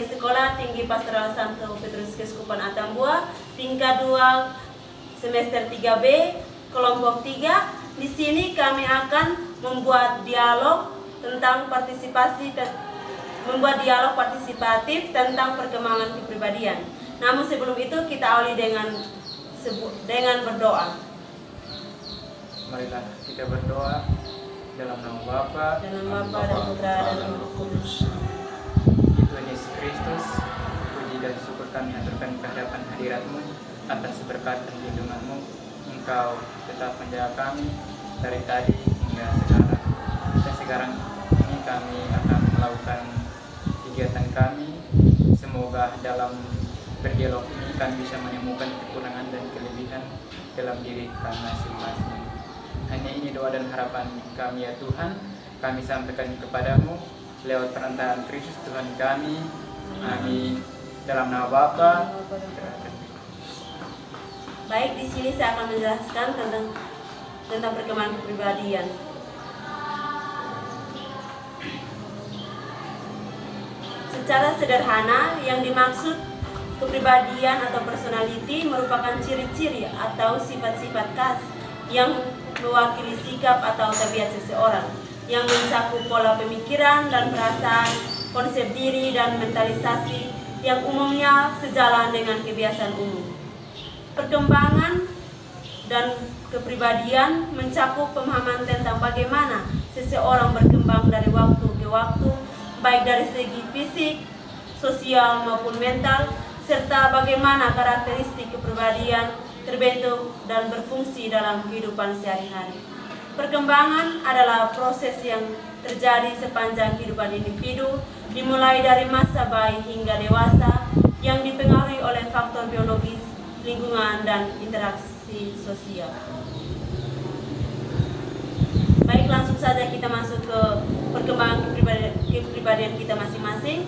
dari Sekolah Tinggi Pastoral Santo Petrus Keuskupan Atambua, tingkat 2 semester 3B, kelompok 3. Di sini kami akan membuat dialog partisipatif tentang perkembangan kepribadian. Namun sebelum itu kita awali dengan berdoa. Marilah kita berdoa dalam nama Bapa dan Putra dan Roh Kudus. Tuhan Yesus Kristus, puji dan syukur kami aturkan kehadapan hadirat-Mu atas berkat dan lindungan-Mu. Engkau tetap menjaga kami dari tadi hingga sekarang. Dan sekarang ini kami akan melakukan kegiatan kami. Semoga dalam berdialog ini kami bisa menemukan kekurangan dan kelebihan dalam diri kami masing-masing. Hanya ini doa dan harapan kami ya Tuhan, kami sampaikan kepadamu lewat perantaraan Kristus Tuhan kami. Amin. Dalam nama Bapa. Baik, di sini saya akan menjelaskan tentang perkembangan kepribadian. Secara sederhana, yang dimaksud kepribadian atau personality merupakan ciri-ciri atau sifat-sifat khas yang mewakili sikap atau tabiat seseorang, yang mencakup pola pemikiran dan perasaan, konsep diri dan mentalisasi yang umumnya sejalan dengan kebiasaan umum. Perkembangan dan kepribadian mencakup pemahaman tentang bagaimana seseorang berkembang dari waktu ke waktu, baik dari segi fisik, sosial maupun mental, serta bagaimana karakteristik kepribadian terbentuk dan berfungsi dalam kehidupan sehari-hari. Perkembangan adalah proses yang terjadi sepanjang kehidupan individu, dimulai dari masa bayi hingga dewasa, yang dipengaruhi oleh faktor biologis, lingkungan, dan interaksi sosial. Baik, langsung saja kita masuk ke perkembangan kepribadian kita masing-masing.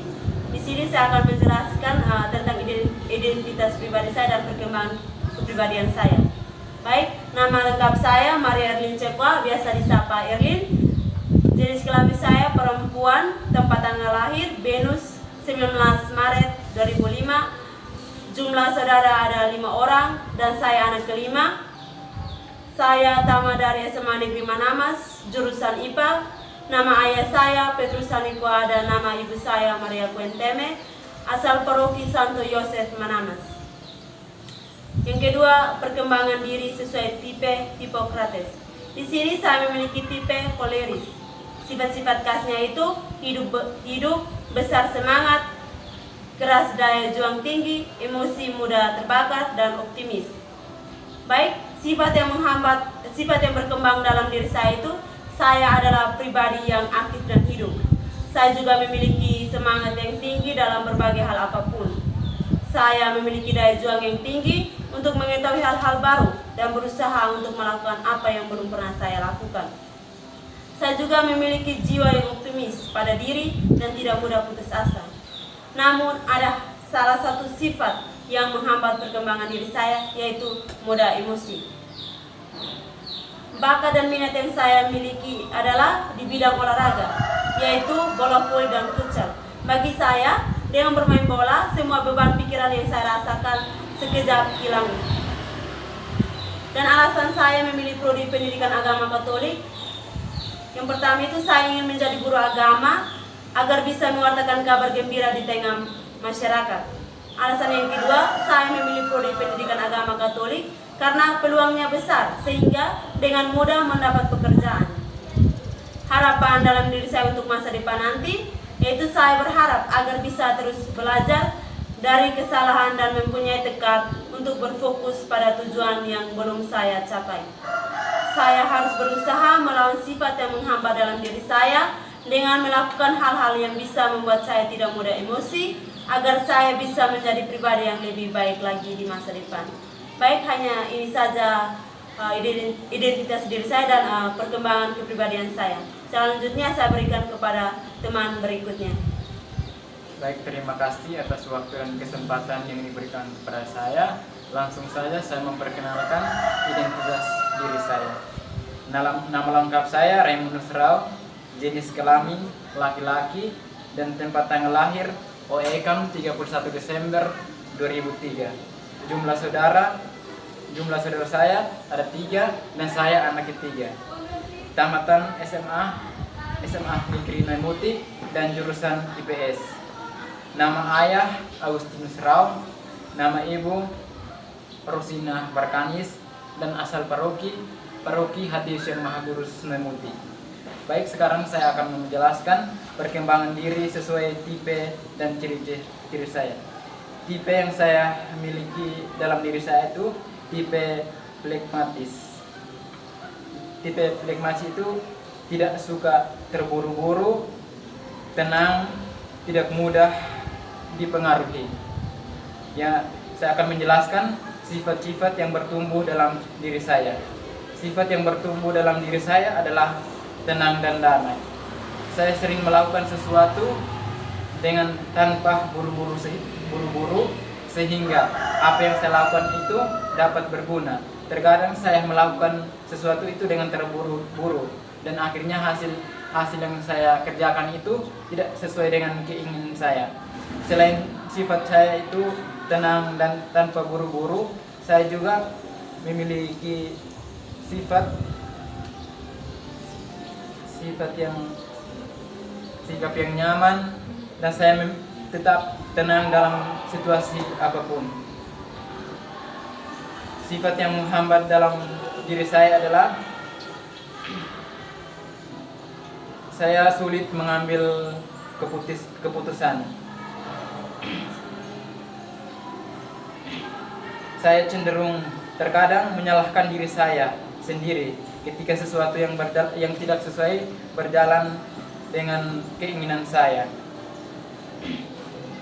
Di sini saya akan menjelaskan tentang identitas pribadi saya dan perkembangan kepribadian saya. Baik, nama lengkap saya Maria Erlin Cepwa, biasa disapa Erlin. Jenis kelamin saya perempuan, tempat tanggal lahir Venus 19 Maret 2005. Jumlah saudara ada 5 orang dan saya anak kelima. Saya tamat dari SMA Negeri Manamas, jurusan IPA. Nama ayah saya Petrus Sanikwa dan nama ibu saya Maria Kuenteme, asal paroki Santo Yosef Manamas. Yang kedua, perkembangan diri sesuai tipe Hippocrates. Di sini saya memiliki tipe koleris. Sifat-sifat khasnya itu hidup besar semangat, keras daya juang tinggi, emosi mudah terbakar, dan optimis. Baik, sifat yang berkembang dalam diri saya itu, saya adalah pribadi yang aktif dan hidup. Saya juga memiliki semangat yang tinggi dalam berbagai hal apapun. Saya memiliki daya juang yang tinggi untuk mengetahui hal-hal baru dan berusaha untuk melakukan apa yang belum pernah saya lakukan. Saya juga memiliki jiwa yang optimis pada diri dan tidak mudah putus asa. Namun ada salah satu sifat yang menghambat perkembangan diri saya, yaitu mudah emosi. Bakat dan minat yang saya miliki adalah di bidang olahraga, yaitu bola voli dan futsal. Bagi saya, dengan bermain bola, semua beban pikiran yang saya rasakan sekejap hilang. Dan alasan saya memilih prodi pendidikan agama Katolik, yang pertama itu saya ingin menjadi guru agama agar bisa mewartakan kabar gembira di tengah masyarakat. Alasan yang kedua, saya memilih prodi pendidikan agama Katolik karena peluangnya besar sehingga dengan mudah mendapat pekerjaan. Harapan dalam diri saya untuk masa depan nanti, yaitu saya berharap agar bisa terus belajar dari kesalahan dan mempunyai tekad untuk berfokus pada tujuan yang belum saya capai. Saya harus berusaha melawan sifat yang menghambat dalam diri saya dengan melakukan hal-hal yang bisa membuat saya tidak mudah emosi, agar saya bisa menjadi pribadi yang lebih baik lagi di masa depan. Baik, hanya ini saja identitas diri saya dan perkembangan kepribadian saya. Selanjutnya saya berikan kepada teman berikutnya. Baik, terima kasih atas waktu dan kesempatan yang diberikan kepada saya. Langsung saja saya memperkenalkan identitas diri saya. Nama lengkap saya Raymond Nusrao, jenis kelamin laki-laki, dan tempat tanggal lahir OEKAM 31 Desember 2003. Jumlah saudara saya ada 3 dan saya anak ketiga. Tamatan SMA Negeri Naimuti dan jurusan IPS. Nama ayah Agustinus Rao, nama ibu Rosina Barkanis, dan asal paroki Hati Yesus Maha Kudus Naimuti. Baik, sekarang saya akan menjelaskan perkembangan diri sesuai tipe dan ciri saya. Tipe yang saya miliki dalam diri saya itu tipe flegmatis. Tipe flegmatis itu tidak suka terburu-buru, tenang, tidak mudah dipengaruhi. Ya, saya akan menjelaskan sifat-sifat yang bertumbuh dalam diri saya. Sifat yang bertumbuh dalam diri saya adalah tenang dan damai. Saya sering melakukan sesuatu dengan tanpa buru-buru sehingga apa yang saya lakukan itu dapat berguna. Terkadang saya melakukan sesuatu itu dengan terburu-buru dan akhirnya hasil yang saya kerjakan itu tidak sesuai dengan keinginan saya. Selain sifat saya itu tenang dan tanpa buru-buru, saya juga memiliki sikap yang nyaman, dan saya tetap tenang dalam situasi apapun. Sifat yang menghambat dalam diri saya adalah saya sulit mengambil keputusan. Saya cenderung terkadang menyalahkan diri saya sendiri ketika sesuatu yang tidak sesuai berjalan dengan keinginan saya.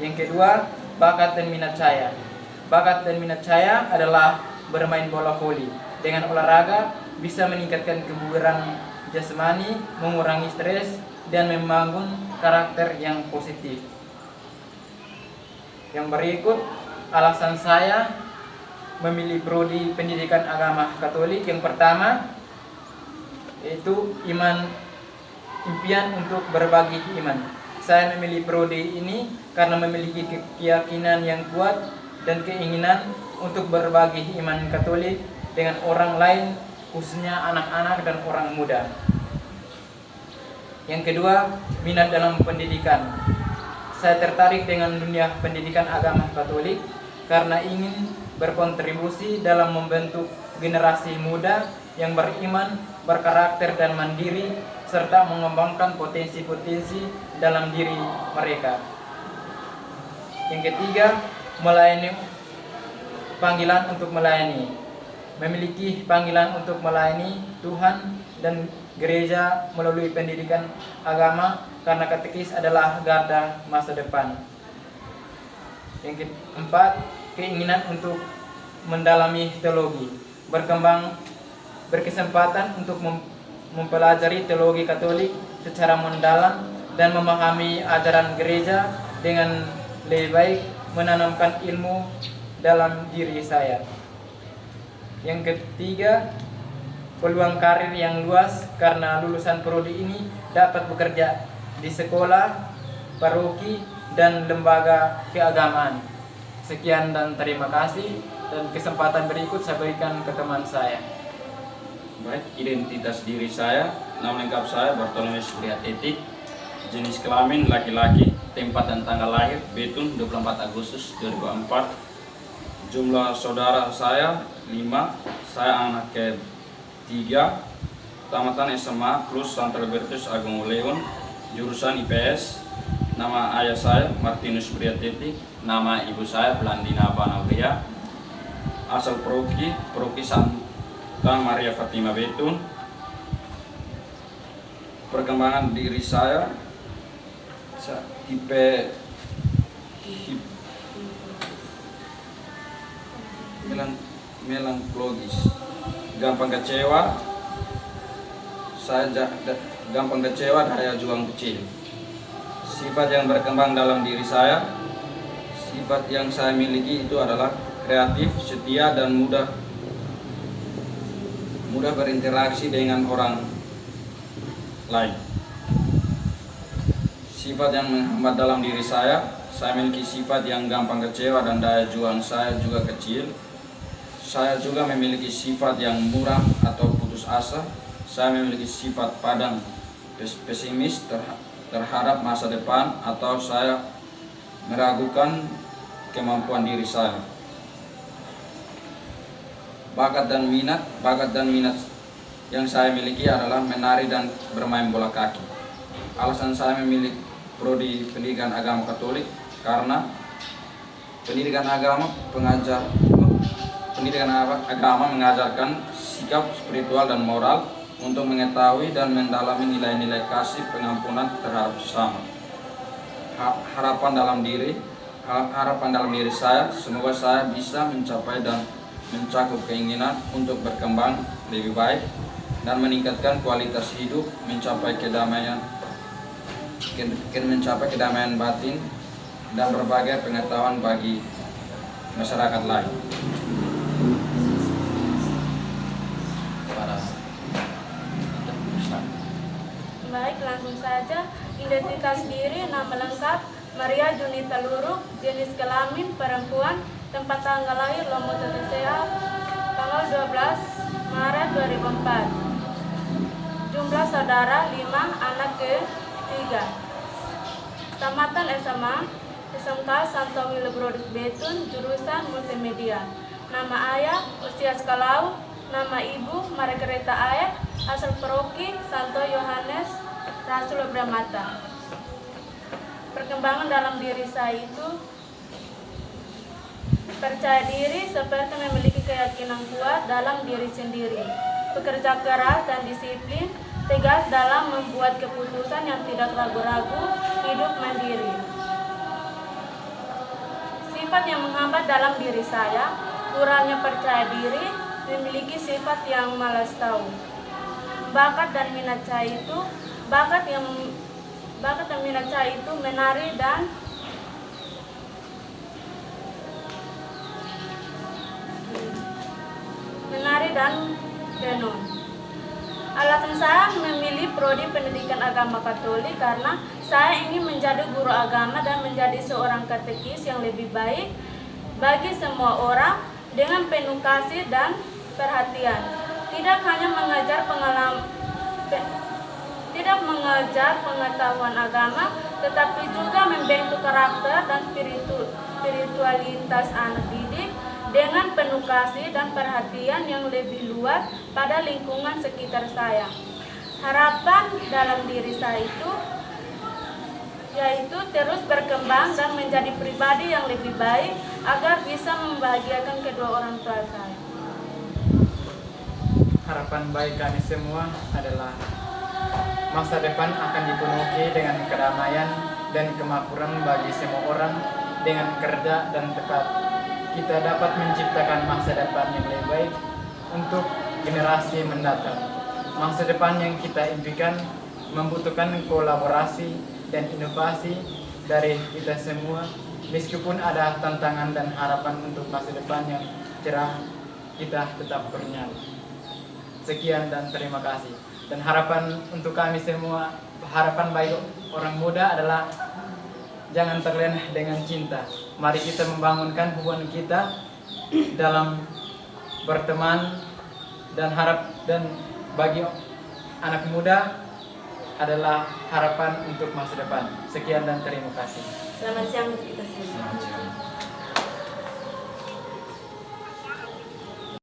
Yang kedua, bakat dan minat saya. Bakat dan minat saya adalah bermain bola voli. Dengan olahraga bisa meningkatkan kebugaran jasmani, mengurangi stres, dan membangun karakter yang positif. Yang berikut alasan saya memilih prodi pendidikan agama Katolik. Yang pertama yaitu impian untuk berbagi iman. Saya memilih prodi ini karena memiliki keyakinan yang kuat dan keinginan untuk berbagi iman Katolik dengan orang lain, khususnya anak-anak dan orang muda. Yang kedua, minat dalam pendidikan. Saya tertarik dengan dunia pendidikan agama Katolik karena ingin berkontribusi dalam membentuk generasi muda yang beriman, berkarakter dan mandiri, serta mengembangkan potensi-potensi dalam diri mereka. Yang ketiga, panggilan untuk melayani. Memiliki panggilan untuk melayani Tuhan dan gereja melalui pendidikan agama karena katekis adalah garda masa depan. Yang keempat, keinginan untuk mendalami teologi. Berkesempatan untuk mempelajari teologi Katolik secara mendalam dan memahami ajaran gereja dengan lebih baik, menanamkan ilmu dalam diri saya. Yang ketiga, peluang karir yang luas karena lulusan prodi ini dapat bekerja di sekolah, paroki, dan lembaga keagamaan. Sekian dan terima kasih, dan kesempatan berikut saya berikan ke teman saya. Baik, identitas diri saya, nama lengkap saya Bartolomeus Priatetik, jenis kelamin laki-laki, tempat dan tanggal lahir Betun 24 Agustus 2004. Jumlah saudara saya 5, saya anak ke-3, tamatan SMA plus Santo Albertus Agung Leon, jurusan IPS. Nama ayah saya Martinus Priatetik, nama ibu saya Blandina Banauria, asal paroki Santa Maria Fatima Betun. Perkembangan diri saya tipe melankologis, gampang kecewa. Saya gampang kecewa, daya juang kecil. Sifat yang berkembang dalam diri saya, sifat yang saya miliki itu adalah kreatif, setia, dan mudah berinteraksi dengan orang lain. sifat yang menghambat dalam diri saya memiliki sifat yang gampang kecewa dan daya juang saya juga kecil. Saya juga memiliki sifat yang muram atau putus asa. Saya memiliki sifat padang, pesimis terhadap masa depan, atau saya meragukan kemampuan diri saya. Bakat dan minat yang saya miliki adalah menari dan bermain bola kaki. Alasan saya memilih prodi pendidikan agama Katolik karena pendidikan agama mengajarkan sikap spiritual dan moral untuk mengetahui dan mendalami nilai-nilai kasih pengampunan terhadap sesama. Harapan dalam diri saya, semoga saya bisa mencapai dan mencakup keinginan untuk berkembang lebih baik dan meningkatkan kualitas hidup, mencapai kedamaian batin dan berbagai pengetahuan bagi masyarakat lain. Baik, langsung saja. Identitas diri, nama lengkap Maria Junita Luruk, jenis kelamin perempuan, tempat tanggal lahir Lomo TTCA, tanggal 12 Maret 2004. Jumlah saudara 5, anak ke 3. Tamatan SMA, SMK Santo Willibrordus Betun, jurusan multimedia. Nama ayah, usia Skalau. Nama ibu, Margareta Aek, asal paroki Santo Yohanes Rasul Bramata. Perkembangan dalam diri saya itu percaya diri seperti memiliki keyakinan kuat dalam diri sendiri, bekerja keras dan disiplin, tegas dalam membuat keputusan yang tidak ragu-ragu, hidup mandiri. Sifat yang menghambat dalam diri saya, kurangnya percaya diri, memiliki sifat yang malas tahu. Bakat dan minat saya itu menari dan tenun. Alasan saya memilih prodi pendidikan agama Katolik karena saya ingin menjadi guru agama dan menjadi seorang katekis yang lebih baik bagi semua orang dengan penuh kasih dan perhatian. Tidak hanya mengajar pengetahuan agama, tetapi juga membentuk karakter dan spiritualitas anak didik dengan penuh kasih dan perhatian yang lebih luas pada lingkungan sekitar saya. Harapan dalam diri saya itu yaitu terus berkembang dan menjadi pribadi yang lebih baik agar bisa membahagiakan kedua orang tua saya. Harapan baik kami semua adalah masa depan akan dipenuhi dengan kedamaian dan kemakmuran bagi semua orang. Dengan kerja dan tekad, kita dapat menciptakan masa depan yang lebih baik untuk generasi mendatang. Masa depan yang kita impikan membutuhkan kolaborasi dan inovasi dari kita semua. Meskipun ada tantangan dan harapan untuk masa depan yang cerah, kita tetap bernyali. Sekian dan terima kasih. Dan harapan untuk kami semua, harapan baik orang muda adalah jangan terlena dengan cinta. Mari kita membangunkan hubungan kita dalam berteman dan bagi anak muda adalah harapan untuk masa depan. Sekian dan terima kasih. Selamat siang untuk kita semua. Selamat siang.